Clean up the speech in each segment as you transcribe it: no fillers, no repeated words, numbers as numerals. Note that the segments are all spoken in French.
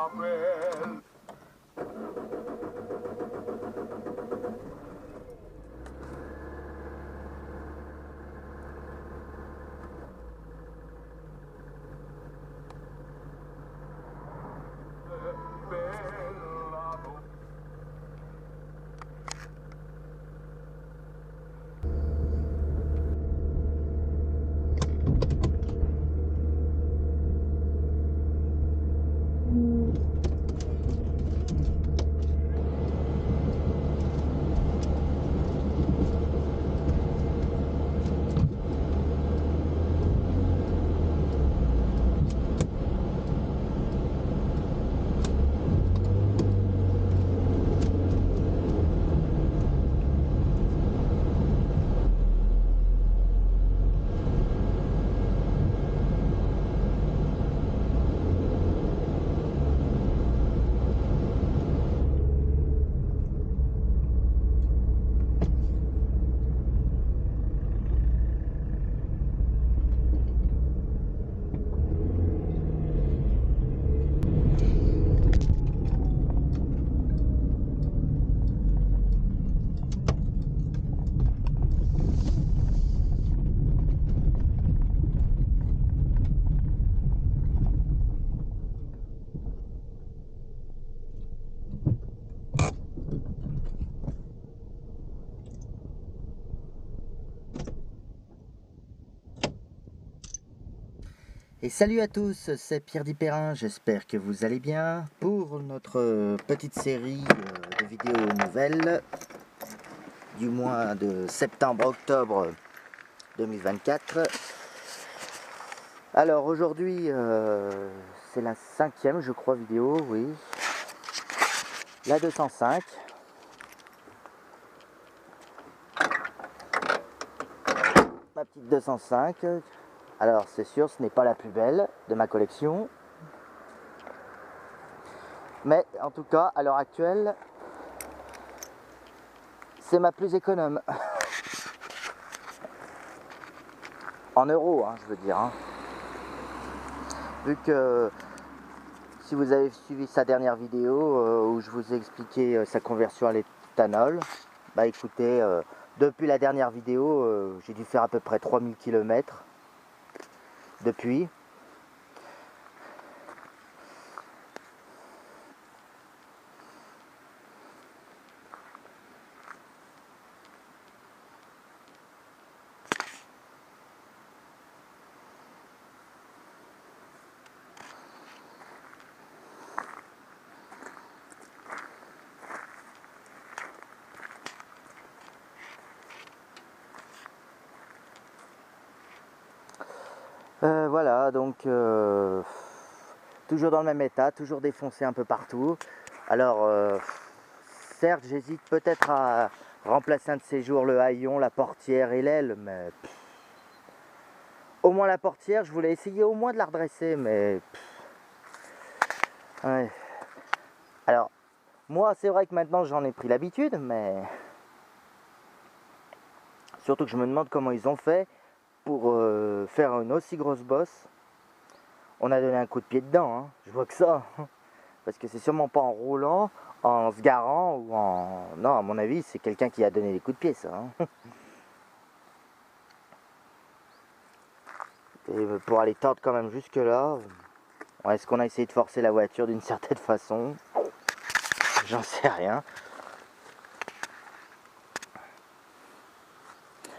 rappelle. Et salut à tous, c'est Pierre Dipérin, j'espère que vous allez bien pour notre petite série de vidéos nouvelles du mois de septembre-octobre 2024. Alors aujourd'hui, c'est la 5e je crois vidéo, oui, la 205. Ma petite 205. Alors c'est sûr, ce n'est pas la plus belle de ma collection. Mais en tout cas, à l'heure actuelle, c'est ma plus économe. En euros, hein, je veux dire. Hein. Vu que si vous avez suivi sa dernière vidéo où je vous ai expliqué sa conversion à l'éthanol, bah écoutez, depuis la dernière vidéo, j'ai dû faire à peu près 3000 km depuis. Voilà, donc toujours dans le même état, toujours défoncé un peu partout. Alors, certes, j'hésite peut-être à remplacer un de ces jours le haillon, la portière et l'aile, mais au moins la portière, je voulais essayer au moins de la redresser, mais ouais. Alors, moi, c'est vrai que maintenant j'en ai pris l'habitude, mais surtout que je me demande comment ils ont fait pour faire une aussi grosse bosse. On a donné un coup de pied dedans, hein. Je vois que ça. Parce que c'est sûrement pas en roulant, en se garant ou en... Non, à mon avis, c'est quelqu'un qui a donné des coups de pied, ça. Hein. Et pour aller tordre quand même jusque là, est-ce qu'on a essayé de forcer la voiture d'une certaine façon? J'en sais rien.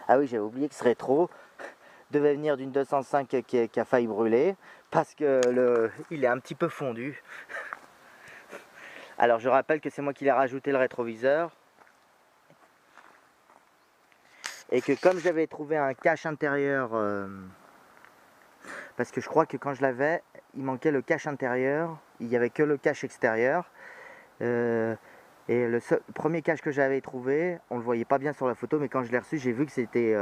Ah oui, j'avais oublié que ce rétro devait venir d'une 205 qui a failli brûler parce que il est un petit peu fondu. Alors je rappelle que c'est moi qui l'ai rajouté le rétroviseur et que comme j'avais trouvé un cache intérieur, parce que je crois que quand je l'avais, il manquait le cache intérieur, il n'y avait que le cache extérieur. Et le premier cache que j'avais trouvé, on le voyait pas bien sur la photo, mais quand je l'ai reçu, j'ai vu que c'était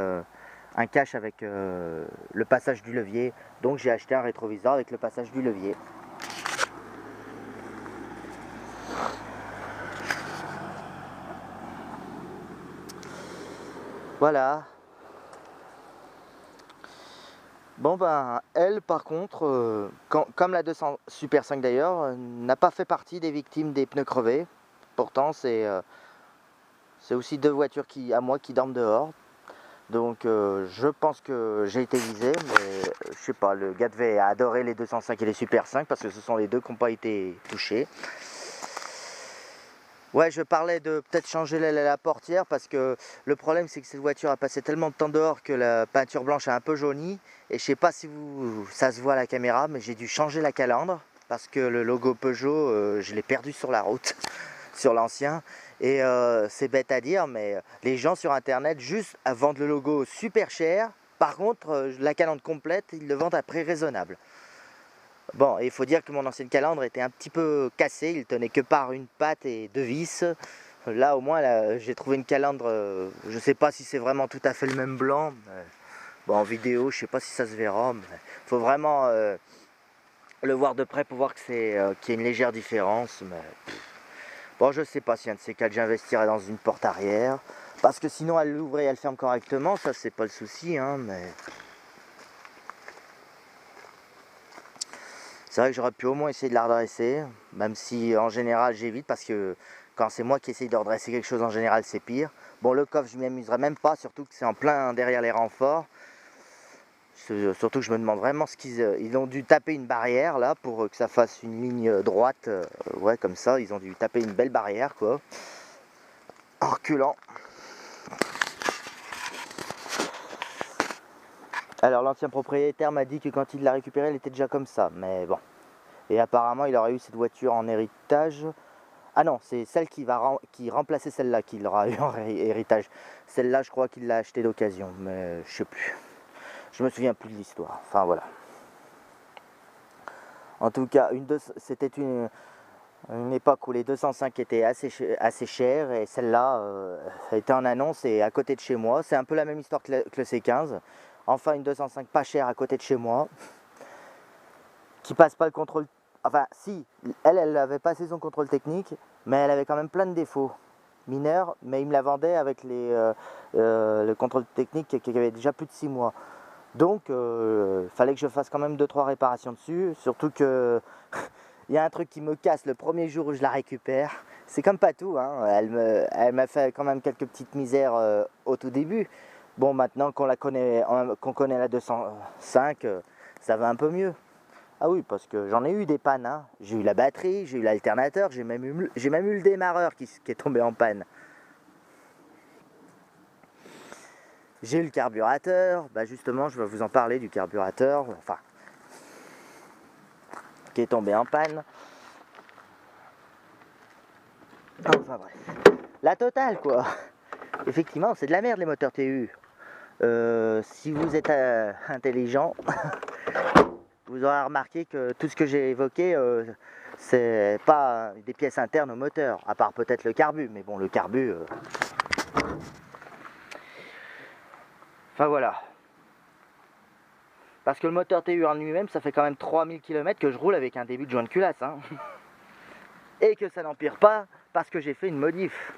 un cache avec le passage du levier. Donc j'ai acheté un rétroviseur avec le passage du levier. Voilà. Bon ben, elle par contre, comme la 200 Super 5 d'ailleurs, n'a pas fait partie des victimes des pneus crevés. Pourtant c'est aussi deux voitures à moi qui dorment dehors. Donc je pense que j'ai été visé, mais je sais pas, le gars devait adorer les 205 et les Super 5 parce que ce sont les deux qui n'ont pas été touchés. Ouais, je parlais de peut-être changer la portière parce que le problème c'est que cette voiture a passé tellement de temps dehors que la peinture blanche a un peu jauni. Et je sais pas si ça se voit à la caméra, mais j'ai dû changer la calandre parce que le logo Peugeot, je l'ai perdu sur la route, sur l'ancien. Et c'est bête à dire, mais les gens sur internet juste vendent le logo super cher. Par contre, la calandre complète, ils le vendent à prix raisonnable. Bon, il faut dire que mon ancienne calandre était un petit peu cassée, il tenait que par une patte et deux vis. Là au moins j'ai trouvé une calandre, je sais pas si c'est vraiment tout à fait le même blanc. Bon, en vidéo je sais pas si ça se verra, mais faut vraiment le voir de près pour voir que qu'il y a une légère différence. Mais bon, je sais pas si un de ces quatre j'investirais dans une porte arrière, parce que sinon elle l'ouvre et elle ferme correctement, ça c'est pas le souci, hein, mais... C'est vrai que j'aurais pu au moins essayer de la redresser, même si en général j'évite parce que quand c'est moi qui essaye de redresser quelque chose en général c'est pire. Bon, le coffre je m'y amuserais même pas, surtout que c'est en plein derrière les renforts. Surtout que je me demande vraiment ce ils ont dû taper une barrière là pour que ça fasse une ligne droite, ouais comme ça, ils ont dû taper une belle barrière quoi, en reculant. Alors l'ancien propriétaire m'a dit que quand il l'a récupérée elle était déjà comme ça, mais bon. Et apparemment il aurait eu cette voiture en héritage. Ah non, c'est celle qui remplaçait celle-là qu'il aura eu en héritage. Celle-là je crois qu'il l'a achetée d'occasion, mais je sais plus. Je me souviens plus de l'histoire, enfin voilà. En tout cas, c'était une époque où les 205 étaient assez chers et celle-là était en annonce et à côté de chez moi. C'est un peu la même histoire que le C15. Enfin une 205 pas chère à côté de chez moi, qui passe pas le contrôle. Enfin si, elle avait passé son contrôle technique, mais elle avait quand même plein de défauts mineurs, mais il me la vendait avec le contrôle technique qui avait déjà plus de 6 mois. Donc fallait que je fasse quand même 2-3 réparations dessus, surtout que il y a un truc qui me casse le premier jour où je la récupère. C'est comme pas tout, hein. Elle m'a fait quand même quelques petites misères au tout début. Bon, maintenant qu'on connaît la 205, ça va un peu mieux. Ah oui, parce que j'en ai eu des pannes, hein. J'ai eu la batterie, j'ai eu l'alternateur, j'ai même eu le démarreur qui est tombé en panne. J'ai eu le carburateur, bah justement je vais vous en parler du carburateur, enfin, qui est tombé en panne. Enfin bref, la totale quoi. Effectivement, c'est de la merde les moteurs TU. Si vous êtes intelligent, vous aurez remarqué que tout ce que j'ai évoqué, c'est pas des pièces internes au moteur, à part peut-être le carbu, mais bon, le carbu... Enfin voilà. Parce que le moteur TU en lui-même, ça fait quand même 3000 km que je roule avec un début de joint de culasse. Hein. Et que ça n'empire pas parce que j'ai fait une modif.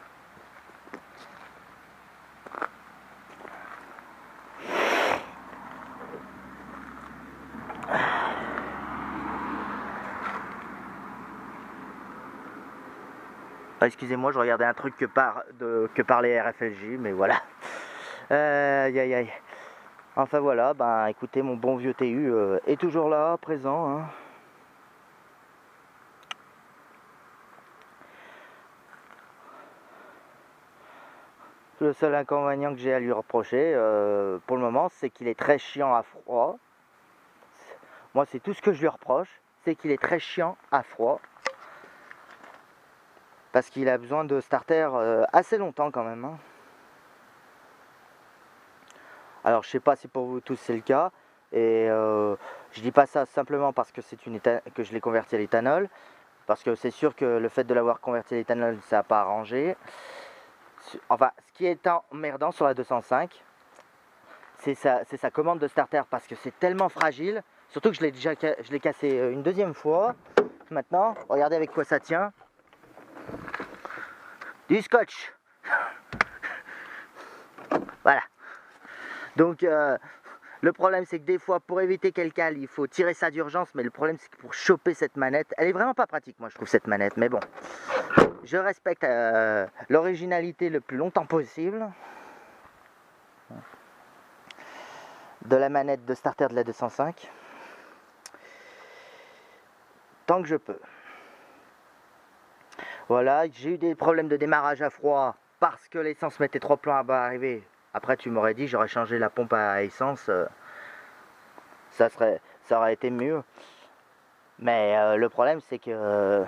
Excusez-moi, je regardais un truc que par les RFLJ, mais voilà. Aïe aïe aïe. Enfin voilà, ben écoutez, mon bon vieux TU est toujours là, présent. Hein. Le seul inconvénient que j'ai à lui reprocher, pour le moment, c'est qu'il est très chiant à froid. Moi, c'est tout ce que je lui reproche, c'est qu'il est très chiant à froid. Parce qu'il a besoin de starter assez longtemps quand même. Hein. Alors je sais pas si pour vous tous c'est le cas. Et je dis pas ça simplement parce que que je l'ai converti à l'éthanol. Parce que c'est sûr que le fait de l'avoir converti à l'éthanol, ça n'a pas arrangé. Enfin, ce qui est emmerdant sur la 205, c'est sa commande de starter parce que c'est tellement fragile. Surtout que je l'ai cassé une deuxième fois. Maintenant, regardez avec quoi ça tient. Du scotch. Voilà. Donc Le problème c'est que des fois pour éviter qu'elle cale il faut tirer ça d'urgence, mais le problème c'est que pour choper cette manette, elle est vraiment pas pratique moi je trouve cette manette, mais bon. Je respecte l'originalité le plus longtemps possible de la manette de starter de la 205. Tant que je peux. Voilà, j'ai eu des problèmes de démarrage à froid parce que l'essence mettait 3 plombs à arriver. Après tu m'aurais dit j'aurais changé la pompe à essence, ça aurait été mieux. Mais le problème c'est que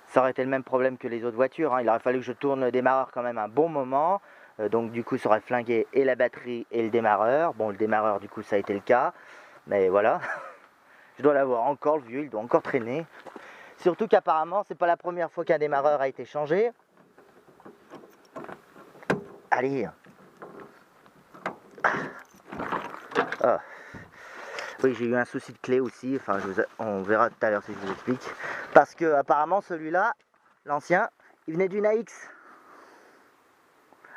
ça aurait été le même problème que les autres voitures, hein. Il aurait fallu que je tourne le démarreur quand même un bon moment. Donc du coup ça aurait flingué et la batterie et le démarreur. Bon le démarreur du coup ça a été le cas. Mais voilà. Je dois l'avoir encore le vieux, il doit encore traîner. Surtout qu'apparemment c'est pas la première fois qu'un démarreur a été changé. Allez. Ah. Oui, j'ai eu un souci de clé aussi, enfin on verra tout à l'heure si je vous explique. Parce que apparemment celui-là, l'ancien, il venait d'une AX.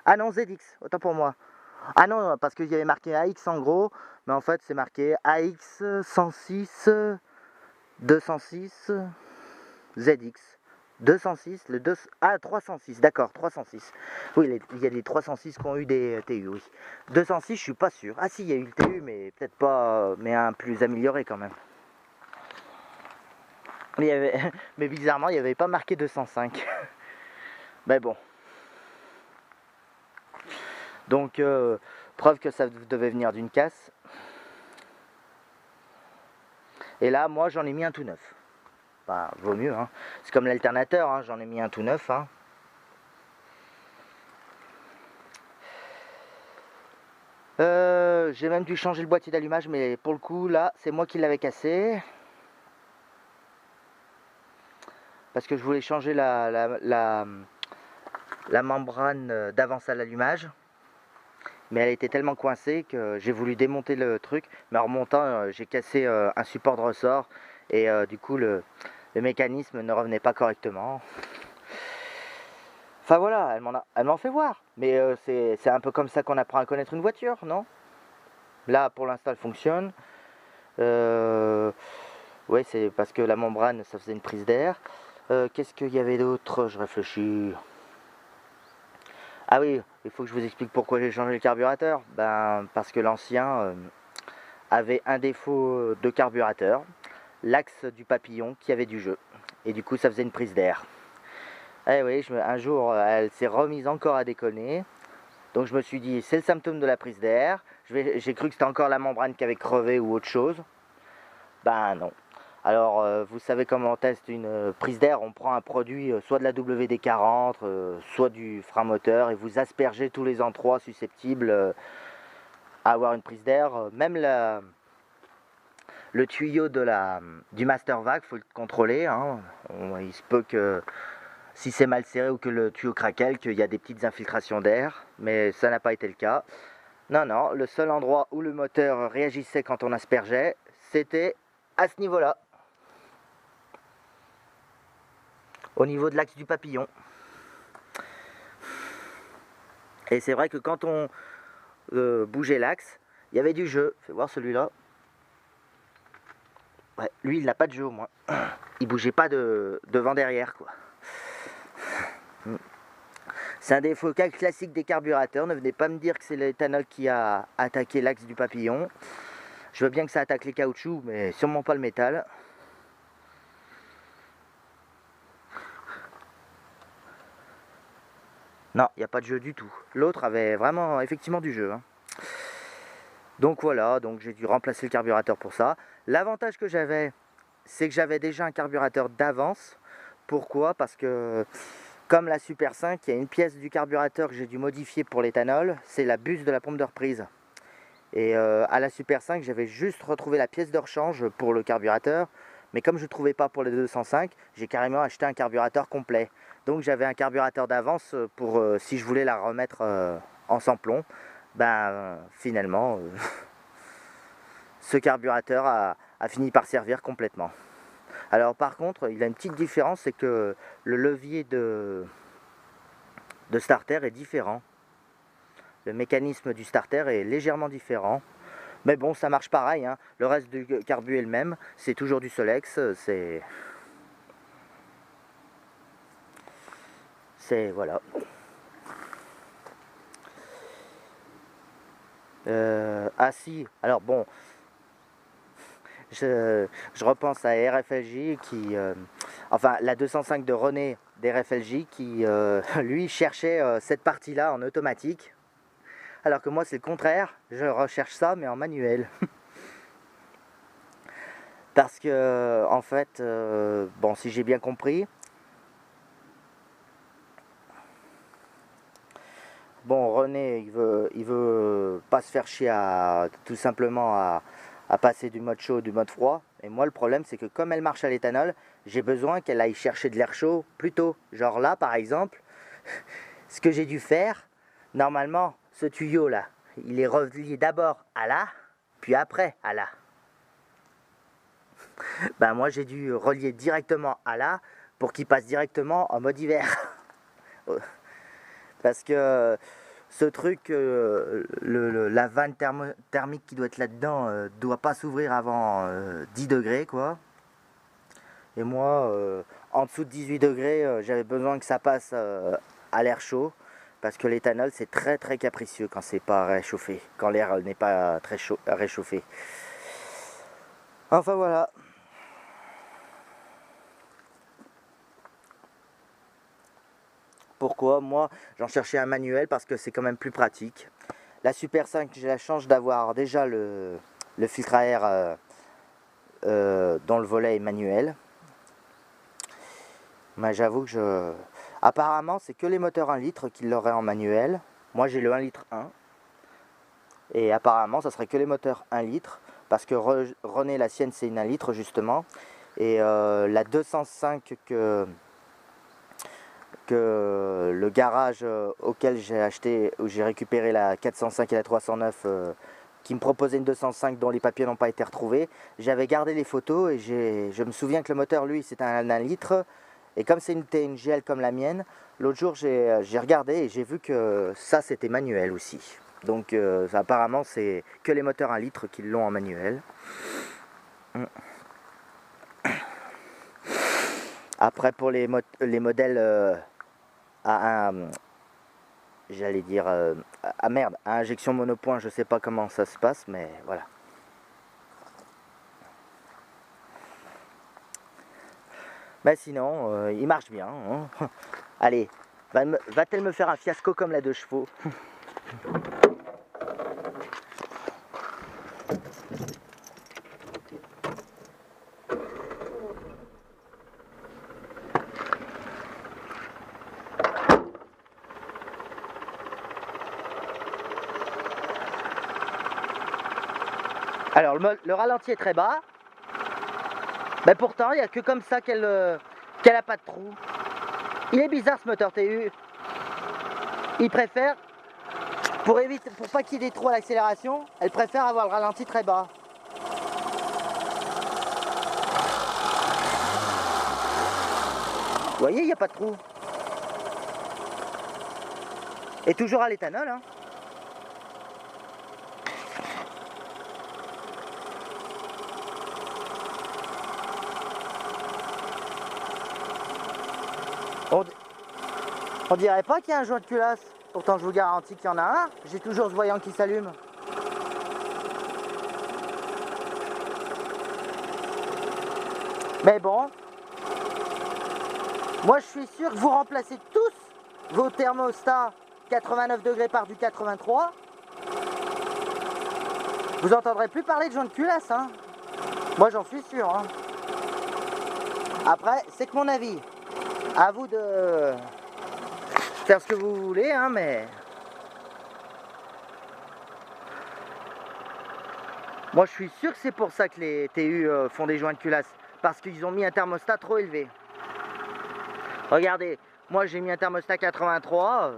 Ah non, ZX, autant pour moi. Ah non, parce qu'il y avait marqué AX en gros, mais en fait c'est marqué AX 106 206 ZX. 206, le 2... Ah, 306, d'accord, 306. Oui, il y a des 306 qui ont eu des TU, oui. 206, je suis pas sûr. Ah si, il y a eu le TU, mais peut-être pas... Mais un plus amélioré quand même. Mais bizarrement, il n'y avait pas marqué 205. Mais bon. Donc, preuve que ça devait venir d'une casse. Et là, moi, j'en ai mis un tout neuf. Bah, vaut mieux, hein. C'est comme l'alternateur, hein, j'en ai mis un tout neuf, hein. J'ai même dû changer le boîtier d'allumage, mais pour le coup, là, c'est moi qui l'avais cassé. Parce que je voulais changer la membrane d'avance à l'allumage. Mais elle était tellement coincée que j'ai voulu démonter le truc. Mais en remontant, j'ai cassé un support de ressort. Et du coup, le mécanisme ne revenait pas correctement. Enfin voilà, elle m'en fait voir. Mais c'est un peu comme ça qu'on apprend à connaître une voiture, non? Là, pour l'instant, elle fonctionne. Ouais, c'est parce que la membrane, ça faisait une prise d'air. Qu'est-ce qu'il y avait d'autre? Je réfléchis. Ah oui, il faut que je vous explique pourquoi j'ai changé le carburateur. Ben, parce que l'ancien avait un défaut de carburateur, l'axe du papillon qui avait du jeu. Et du coup, ça faisait une prise d'air. Eh oui, un jour, elle s'est remise encore à déconner. Donc je me suis dit, c'est le symptôme de la prise d'air. J'ai cru que c'était encore la membrane qui avait crevé ou autre chose. Ben non. Alors, vous savez comment on teste une prise d'air, on prend un produit, soit de la WD-40, soit du frein moteur, et vous aspergez tous les endroits susceptibles à avoir une prise d'air. Même le tuyau du master vac, il faut le contrôler, hein. Il se peut que, si c'est mal serré ou que le tuyau craquelle, qu'il y a des petites infiltrations d'air, mais ça n'a pas été le cas. Non, non, le seul endroit où le moteur réagissait quand on aspergeait, c'était à ce niveau-là. Au niveau de l'axe du papillon. Et c'est vrai que quand on bougeait l'axe, il y avait du jeu. Fais voir celui-là. Ouais, lui, il n'a pas de jeu au moins. Il bougeait pas devant derrière, quoi. C'est un défaut classique des carburateurs. Ne venez pas me dire que c'est l'éthanol qui a attaqué l'axe du papillon. Je veux bien que ça attaque les caoutchoucs, mais sûrement pas le métal. Non, il n'y a pas de jeu du tout. L'autre avait vraiment, effectivement, du jeu, hein. Donc voilà, donc j'ai dû remplacer le carburateur pour ça. L'avantage que j'avais, c'est que j'avais déjà un carburateur d'avance. Pourquoi? Parce que, comme la Super 5, il y a une pièce du carburateur que j'ai dû modifier pour l'éthanol. C'est la buse de la pompe de reprise. Et à la Super 5, j'avais juste retrouvé la pièce de rechange pour le carburateur. Mais comme je ne trouvais pas pour les 205, j'ai carrément acheté un carburateur complet. Donc j'avais un carburateur d'avance pour si je voulais la remettre en sans plomb. Ben finalement, ce carburateur a fini par servir complètement. Alors par contre, il a une petite différence, c'est que le levier de starter est différent. Le mécanisme du starter est légèrement différent. Mais bon, ça marche pareil, hein. Le reste du carbu est le même, c'est toujours du Solex, voilà. Ah si, alors bon, je repense à RFLJ qui, enfin la 205 de René d'RFLJ qui, lui, cherchait cette partie-là en automatique, alors que moi c'est le contraire, je recherche ça mais en manuel. Parce que, en fait, bon, si j'ai bien compris, bon, René, il veut pas se faire chier tout simplement à passer du mode chaud au du mode froid. Et moi, le problème, c'est que comme elle marche à l'éthanol, j'ai besoin qu'elle aille chercher de l'air chaud plus tôt. Genre là, par exemple, ce que j'ai dû faire, normalement, ce tuyau-là, il est relié d'abord à là, puis après à là. Ben moi, j'ai dû relier directement à là pour qu'il passe directement en mode hiver. Parce que ce truc, la vanne thermique qui doit être là-dedans doit pas s'ouvrir avant 10 degrés, quoi. Et moi, en dessous de 18 degrés, j'avais besoin que ça passe à l'air chaud. Parce que l'éthanol, c'est très très capricieux quand c'est pas réchauffé. Quand l'air n'est pas très réchauffé. Enfin voilà. Pourquoi? Moi, j'en cherchais un manuel parce que c'est quand même plus pratique. La Super 5, j'ai la chance d'avoir déjà le filtre à air dont le volet est manuel. Mais j'avoue que apparemment, c'est que les moteurs 1 litre qui l'auraient en manuel. Moi, j'ai le 1 litre 1. Et apparemment, ça serait que les moteurs 1 litre. Parce que René, la sienne, c'est une 1 litre justement. Et la 205 que le garage auquel j'ai acheté, où j'ai récupéré la 405 et la 309, qui me proposait une 205 dont les papiers n'ont pas été retrouvés, j'avais gardé les photos et je me souviens que le moteur, lui, c'est un 1 litre. Et comme c'est une GL comme la mienne, l'autre jour j'ai regardé et j'ai vu que ça c'était manuel aussi. Donc apparemment c'est que les moteurs 1 litre qui l'ont en manuel. Après pour les modèles j'allais dire merde, à injection monopoint, je sais pas comment ça se passe, mais voilà. Mais sinon, il marche bien. Hein. Allez, va-t-elle me faire un fiasco comme la 2 chevaux? Alors le ralenti est très bas, mais pourtant il n'y a que comme ça qu'elle a pas de trou. Il est bizarre ce moteur TU. Il préfère, pour pas qu'il y ait des trous à l'accélération, elle préfère avoir le ralenti très bas. Vous voyez, il n'y a pas de trou. Et toujours à l'éthanol, hein. On dirait pas qu'il y a un joint de culasse. Pourtant je vous garantis qu'il y en a un. J'ai toujours ce voyant qui s'allume. Mais bon, moi je suis sûr que vous remplacez tous vos thermostats 89 degrés par du 83. Vous n'entendrez plus parler de joint de culasse, hein. Moi j'en suis sûr, hein. Après, c'est que mon avis. À vous de faire ce que vous voulez, hein, mais moi je suis sûr que c'est pour ça que les TU font des joints de culasse, parce qu'ils ont mis un thermostat trop élevé. Regardez, moi j'ai mis un thermostat 83,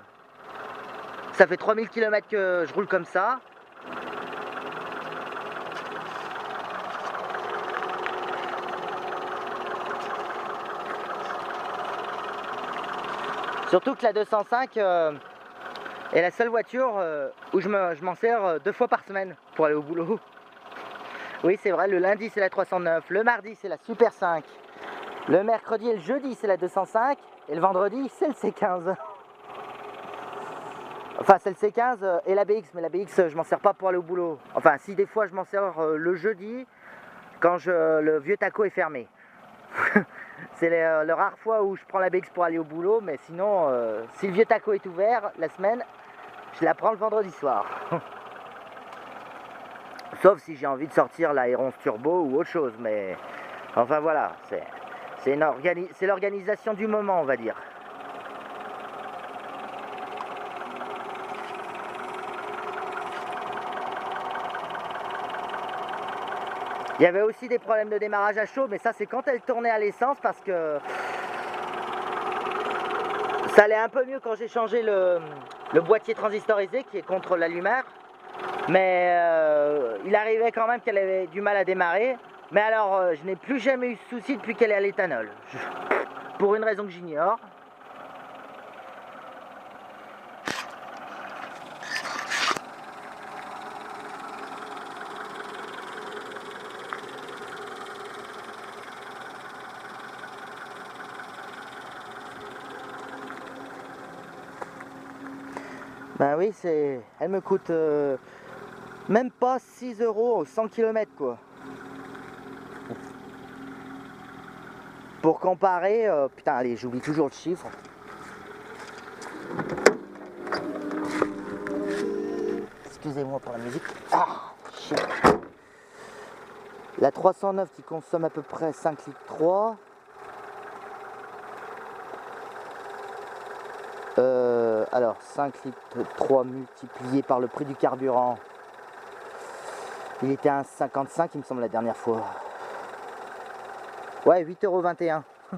ça fait 3000 km que je roule comme ça. Surtout que la 205, Et la seule voiture où je m'en sers 2 fois par semaine pour aller au boulot. Oui, c'est vrai, le lundi c'est la 309, le mardi c'est la Super 5, le mercredi et le jeudi c'est la 205, et le vendredi c'est le C15. Enfin, c'est le C15 et la BX, mais la BX je m'en sers pas pour aller au boulot. Enfin, si des fois je m'en sers le jeudi quand le vieux taco est fermé. C'est le rare fois où je prends la BX pour aller au boulot, mais sinon, si le vieux taco est ouvert la semaine, je la prends le vendredi soir. Sauf si j'ai envie de sortir la Héron Turbo ou autre chose, mais enfin voilà, c'est l'organisation du moment, on va dire. Il y avait aussi des problèmes de démarrage à chaud, mais ça c'est quand elle tournait à l'essence parce que ça allait un peu mieux quand j'ai changé le boîtier transistorisé qui est contre l'allumeur. Mais il arrivait quand même qu'elle avait du mal à démarrer. Mais alors je n'ai plus jamais eu de souci depuis qu'elle est à l'éthanol. Pour une raison que j'ignore. Ben oui, elle me coûte même pas 6 € au 100 km quoi. Pour comparer, putain allez, j'oublie toujours le chiffre. Excusez-moi pour la musique. Ah, shit. La 309 qui consomme à peu près 5 litres 3. Alors 5 litres 3 multiplié par le prix du carburant. Il était à 1,55 il me semble la dernière fois. Ouais, 8,21 €.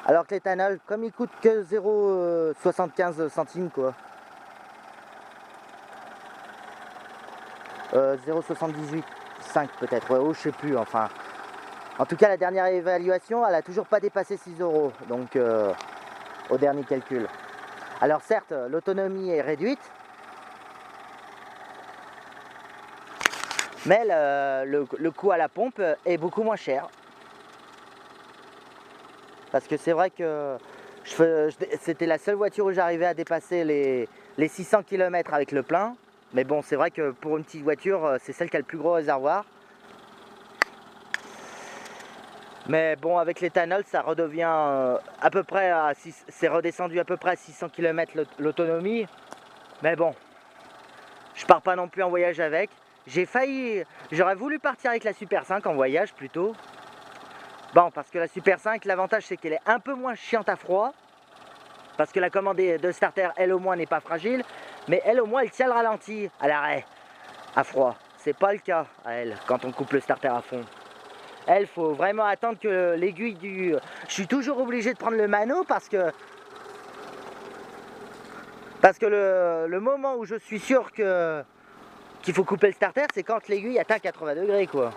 Alors que l'éthanol, comme il coûte que 0,75 centimes quoi. 0,78,5 peut-être, ouais, oh, je sais plus, enfin. En tout cas, la dernière évaluation, elle a toujours pas dépassé 6 €, donc au dernier calcul. Alors certes, l'autonomie est réduite, mais le coût à la pompe est beaucoup moins cher. Parce que c'est vrai que c'était la seule voiture où j'arrivais à dépasser les 600 km avec le plein. Mais bon, c'est vrai que pour une petite voiture, c'est celle qui a le plus gros réservoir. Mais bon, avec l'éthanol, ça redevient à peu près c'est redescendu à peu près à 600 km l'autonomie. Mais bon, je pars pas non plus en voyage avec. J'aurais voulu partir avec la Super 5 en voyage plutôt. Bon, parce que la Super 5, l'avantage c'est qu'elle est un peu moins chiante à froid. Parce que la commande de starter, elle au moins n'est pas fragile. Mais elle au moins, elle tient le ralenti à l'arrêt, à froid. C'est pas le cas à elle, quand on coupe le starter à fond. Elle, faut vraiment attendre que l'aiguille du... Je suis toujours obligé de prendre le mano parce que le moment où je suis sûr qu'il faut couper le starter, c'est quand l'aiguille atteint 80 degrés quoi.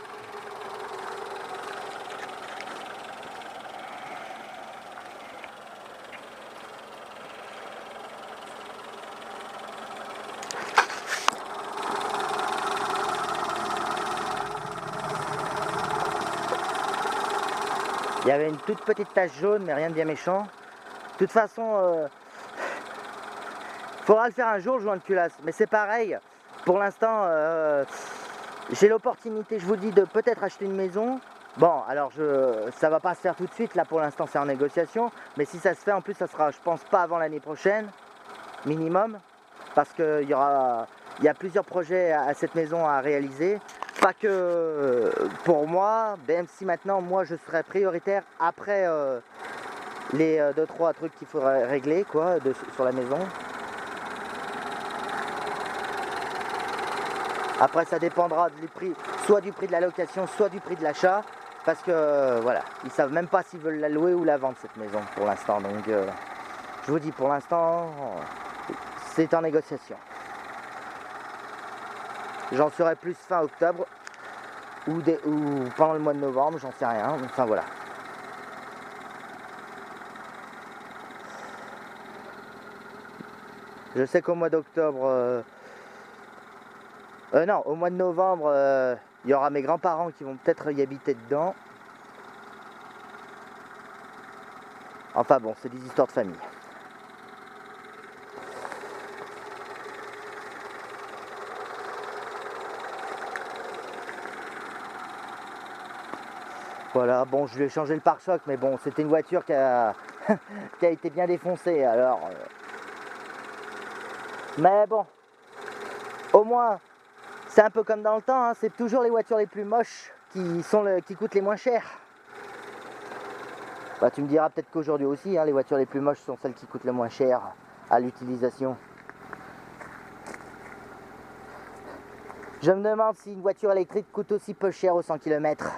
Il y avait une toute petite tache jaune, mais rien de bien méchant. De toute façon, faudra le faire un jour, le joint de culasse. Mais c'est pareil, pour l'instant, j'ai l'opportunité, je vous dis, de peut-être acheter une maison. Bon, alors ça va pas se faire tout de suite, là pour l'instant c'est en négociation. Mais si ça se fait, en plus ça sera, je pense, pas avant l'année prochaine, minimum. Parce qu'il y a plusieurs projets à cette maison à réaliser. Pas que pour moi, même si maintenant moi je serais prioritaire après les 2-3 trucs qu'il faudrait régler quoi, sur la maison. Après ça dépendra du prix, soit du prix de la location, soit du prix de l'achat. Parce que voilà, ils savent même pas s'ils veulent la louer ou la vendre cette maison pour l'instant. Donc je vous dis pour l'instant, c'est en négociation. J'en saurai plus fin octobre ou pendant le mois de novembre, j'en sais rien. Enfin voilà. Je sais qu'au mois d'octobre, non, au mois de novembre, il y aura mes grands-parents qui vont peut-être y habiter dedans. Enfin bon, c'est des histoires de famille. Voilà, bon, je lui ai changé le pare-choc, mais bon, c'était une voiture qui a, qui a été bien défoncée, alors... Mais bon, au moins, c'est un peu comme dans le temps, hein, c'est toujours les voitures les plus moches qui coûtent les moins chères. Bah, tu me diras peut-être qu'aujourd'hui aussi, hein, les voitures les plus moches sont celles qui coûtent le moins cher à l'utilisation. Je me demande si une voiture électrique coûte aussi peu cher aux 100 km.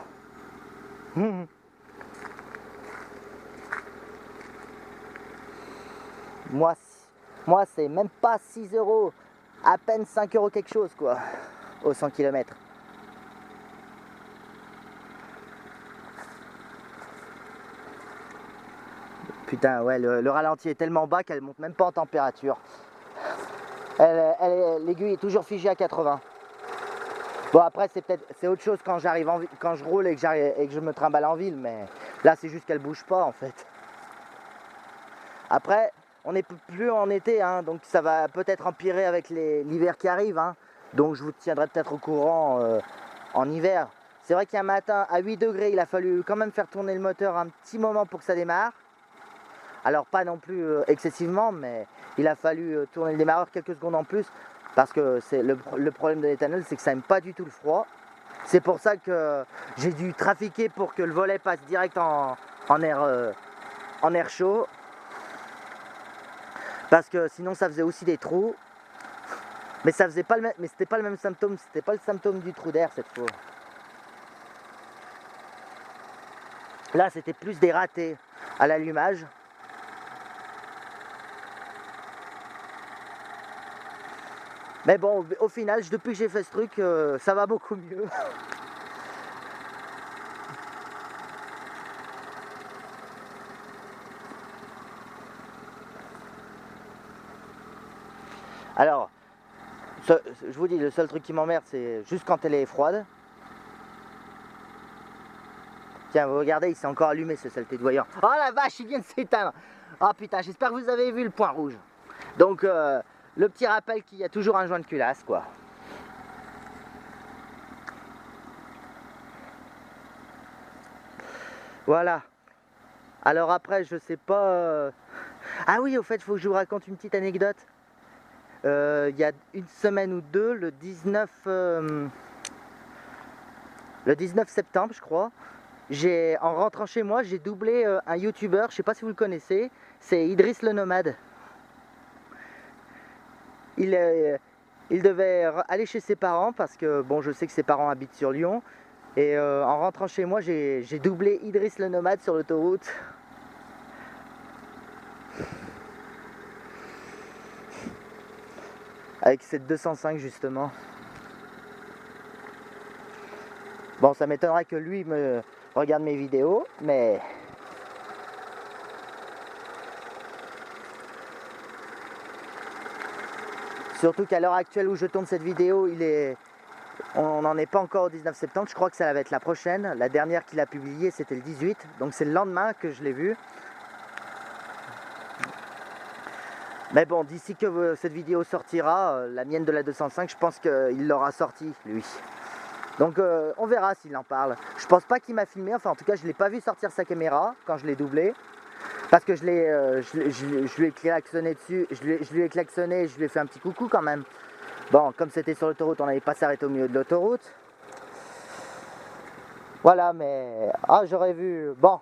Moi, c'est même pas 6 euros, à peine 5 euros quelque chose, quoi, aux 100 km. Putain, ouais, le ralenti est tellement bas qu'elle monte même pas en température. L'aiguille est toujours figée à 80. Bon, après, c'est autre chose quand quand je roule et que je me trimballe en ville, mais là, c'est juste qu'elle bouge pas, en fait. Après, on n'est plus en été, hein, donc ça va peut-être empirer avec l'hiver qui arrive, hein, donc je vous tiendrai peut-être au courant en hiver. C'est vrai qu'un matin à 8 degrés, il a fallu quand même faire tourner le moteur un petit moment pour que ça démarre. Alors pas non plus excessivement, mais il a fallu tourner le démarreur quelques secondes en plus, parce que le problème de l'éthanol, c'est que ça n'aime pas du tout le froid. C'est pour ça que j'ai dû trafiquer pour que le volet passe direct en air chaud. Parce que sinon ça faisait aussi des trous. Mais ça faisait pas le même, mais c'était pas le même symptôme, c'était pas le symptôme du trou d'air cette fois. Là c'était plus des ratés à l'allumage. Mais bon, au final, depuis que j'ai fait ce truc, ça va beaucoup mieux. Alors, je vous dis, le seul truc qui m'emmerde, c'est juste quand elle est froide. Tiens, vous regardez, il s'est encore allumé ce saleté de voyant. Oh la vache, il vient de s'éteindre. Oh putain, j'espère que vous avez vu le point rouge. Donc, le petit rappel qu'il y a toujours un joint de culasse, quoi. Voilà. Alors après, je sais pas... Ah oui, au fait, il faut que je vous raconte une petite anecdote. Il y a une semaine ou deux, le 19 septembre, je crois, en rentrant chez moi, j'ai doublé un youtubeur, je sais pas si vous le connaissez, c'est Idriss le Nomade. Il devait aller chez ses parents parce que, bon, je sais que ses parents habitent sur Lyon. Et en rentrant chez moi, j'ai doublé Idriss le Nomade sur l'autoroute. Avec cette 205 justement. Bon, ça m'étonnerait que lui me regarde mes vidéos, mais... Surtout qu'à l'heure actuelle où je tourne cette vidéo, on n'en est pas encore au 19 septembre, je crois que ça va être la prochaine. La dernière qu'il a publiée, c'était le 18, donc c'est le lendemain que je l'ai vu. Mais bon, d'ici que cette vidéo sortira, la mienne de la 205, je pense qu'il l'aura sorti, lui. Donc on verra s'il en parle. Je pense pas qu'il m'a filmé, enfin en tout cas je l'ai pas vu sortir sa caméra quand je l'ai doublé. Parce que je lui ai klaxonné dessus, je lui ai klaxonné, je lui ai fait un petit coucou quand même. Bon, comme c'était sur l'autoroute, on n'allait pas s'arrêter au milieu de l'autoroute. Voilà, mais... Ah, j'aurais vu... Bon,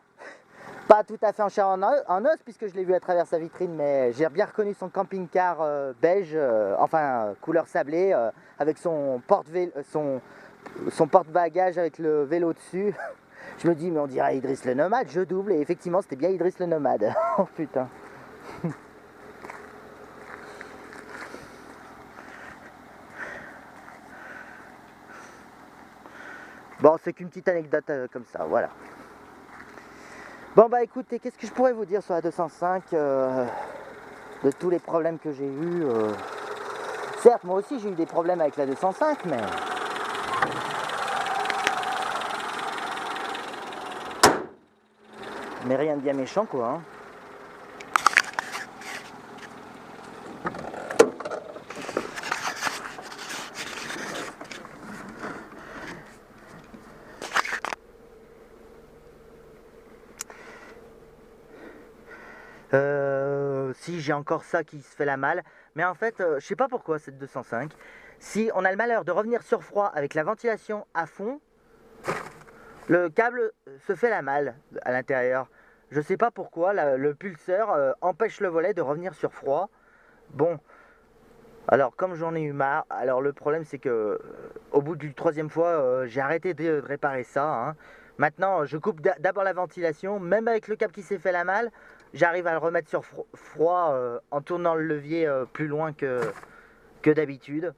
pas tout à fait en chair en os, puisque je l'ai vu à travers sa vitrine, mais j'ai bien reconnu son camping-car beige, enfin couleur sablée, avec son porte-bagages avec le vélo dessus. Je me dis, mais on dirait Idriss le Nomade, je double, et effectivement, c'était bien Idriss le Nomade. Oh putain. Bon, c'est qu'une petite anecdote comme ça, voilà. Bon, bah écoutez, qu'est-ce que je pourrais vous dire sur la 205 de tous les problèmes que j'ai eus. Certes, moi aussi j'ai eu des problèmes avec la 205, mais rien de bien méchant quoi. Hein. Si j'ai encore ça qui se fait la malle, mais en fait, je sais pas pourquoi cette 205. Si on a le malheur de revenir sur froid avec la ventilation à fond, le câble se fait la malle à l'intérieur. Je sais pas pourquoi, le pulseur empêche le volet de revenir sur froid. Bon, alors comme j'en ai eu marre, alors le problème c'est que au bout du 3e fois, j'ai arrêté de réparer ça. Hein. Maintenant, je coupe d'abord la ventilation, même avec le câble qui s'est fait la malle, j'arrive à le remettre sur froid en tournant le levier plus loin que d'habitude.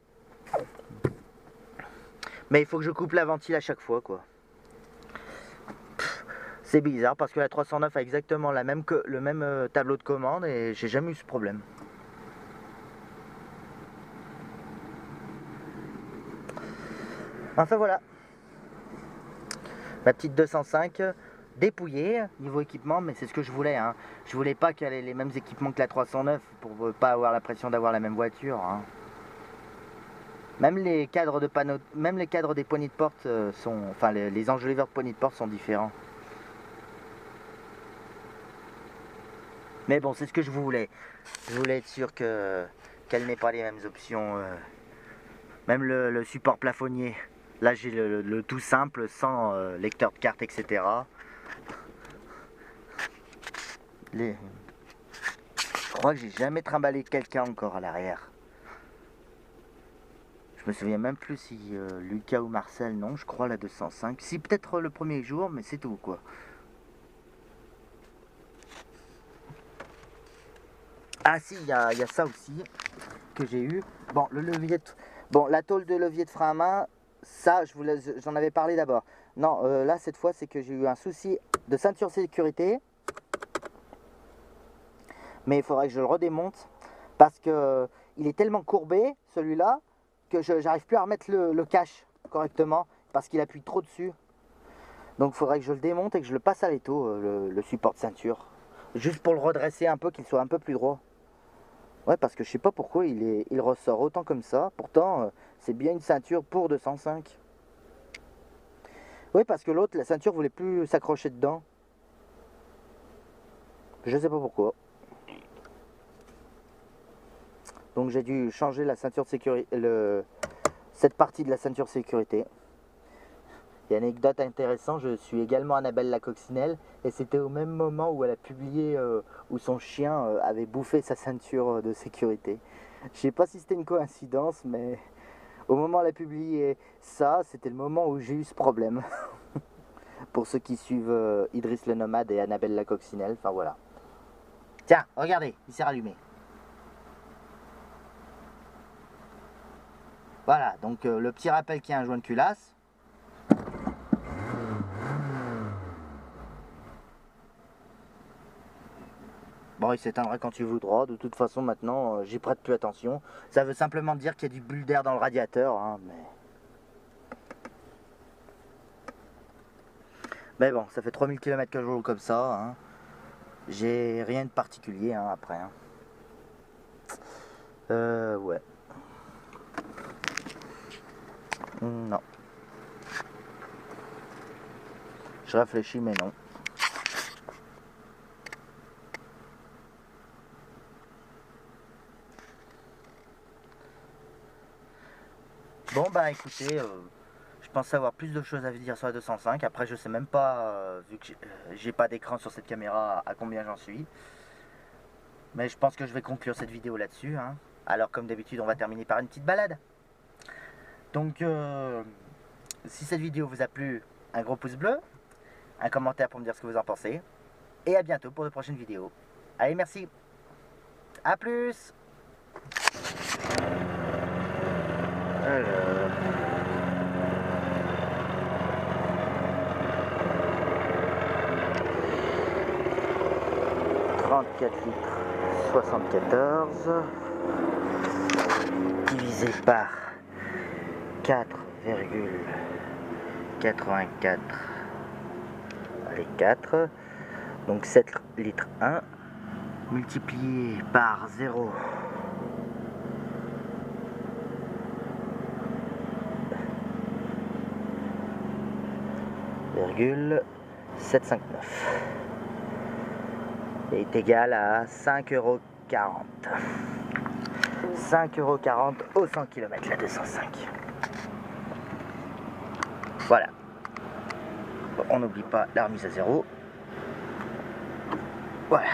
Mais il faut que je coupe la ventile à chaque fois quoi. C'est bizarre parce que la 309 a exactement le même tableau de commande et j'ai jamais eu ce problème. Enfin voilà, ma petite 205 dépouillée niveau équipement, mais c'est ce que je voulais. Hein. Je voulais pas qu'elle ait les mêmes équipements que la 309 pour pas avoir l'impression d'avoir la même voiture. Hein. Même les cadres de panneaux, même les cadres des poignées de porte sont, enfin les enjoliveurs de poignées de porte sont différents. Mais bon, c'est ce que je voulais. Je voulais être sûr qu'elle n'ait pas les mêmes options. Même le support plafonnier. Là, j'ai le tout simple, sans lecteur de carte, etc. Je crois que j'ai jamais trimballé quelqu'un encore à l'arrière. Je me souviens même plus si Lucas ou Marcel, non, je crois la 205. Si, peut-être le premier jour, mais c'est tout, quoi. Ah si, il y a ça aussi que j'ai eu. Bon, le levier bon, la tôle de levier de frein à main, ça, j'en avais parlé d'abord. Non, là, cette fois, c'est que j'ai eu un souci de ceinture sécurité. Mais il faudrait que je le redémonte parce que il est tellement courbé, celui-là, que j'arrive plus à remettre le cache correctement parce qu'il appuie trop dessus. Donc il faudrait que je le démonte et que je le passe à l'étau, le support de ceinture. Juste pour le redresser un peu, qu'il soit un peu plus droit. Ouais, parce que je sais pas pourquoi il ressort autant comme ça. Pourtant, c'est bien une ceinture pour 205. Oui, parce que l'autre, la ceinture voulait plus s'accrocher dedans. Je sais pas pourquoi. Donc j'ai dû changer la ceinture de sécurité, cette partie de la ceinture de sécurité. Il y a une anecdote intéressante, je suis également Annabelle la coccinelle et c'était au même moment où elle a publié où son chien avait bouffé sa ceinture de sécurité. Je sais pas si c'était une coïncidence, mais au moment où elle a publié ça, c'était le moment où j'ai eu ce problème. Pour ceux qui suivent Idriss le nomade et Annabelle la coccinelle, enfin voilà. Tiens, regardez, il s'est rallumé. Voilà, donc le petit rappel qu'il y a un joint de culasse. Bon, il s'éteindra quand tu voudras. De toute façon, maintenant, j'y prête plus attention. Ça veut simplement dire qu'il y a du bulle d'air dans le radiateur. Hein, mais bon, ça fait 3000 km que je roule comme ça. Hein. J'ai rien de particulier hein, après. Hein. Ouais. Non. Je réfléchis, mais non. Bon bah écoutez, je pense avoir plus de choses à vous dire sur la 205. Après je sais même pas, vu que j'ai pas d'écran sur cette caméra, à combien j'en suis. Mais je pense que je vais conclure cette vidéo là-dessus. Hein. Alors comme d'habitude on va terminer par une petite balade. Donc si cette vidéo vous a plu, un gros pouce bleu, un commentaire pour me dire ce que vous en pensez. Et à bientôt pour de prochaines vidéos. Allez merci, à plus. Alors... 30 34 litres 74 divisé par 4,84, allez 4, donc 7 litres 1 multiplié par 0 759 est égal à 5,40 €. 5,40 € au 100 km, la 205. Voilà. On n'oublie pas la remise à zéro. Voilà.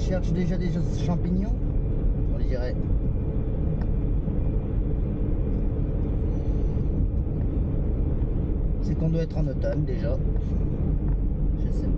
cherche déjà des champignons, on dirait. C'est qu'on doit être en automne déjà. Je sais.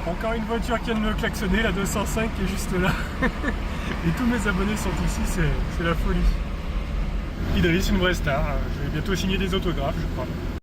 Encore une voiture qui vient de me klaxonner, la 205 qui est juste là. Et tous mes abonnés sont ici, c'est la folie. Idriss, une vraie star. Je vais bientôt signer des autographes, je crois.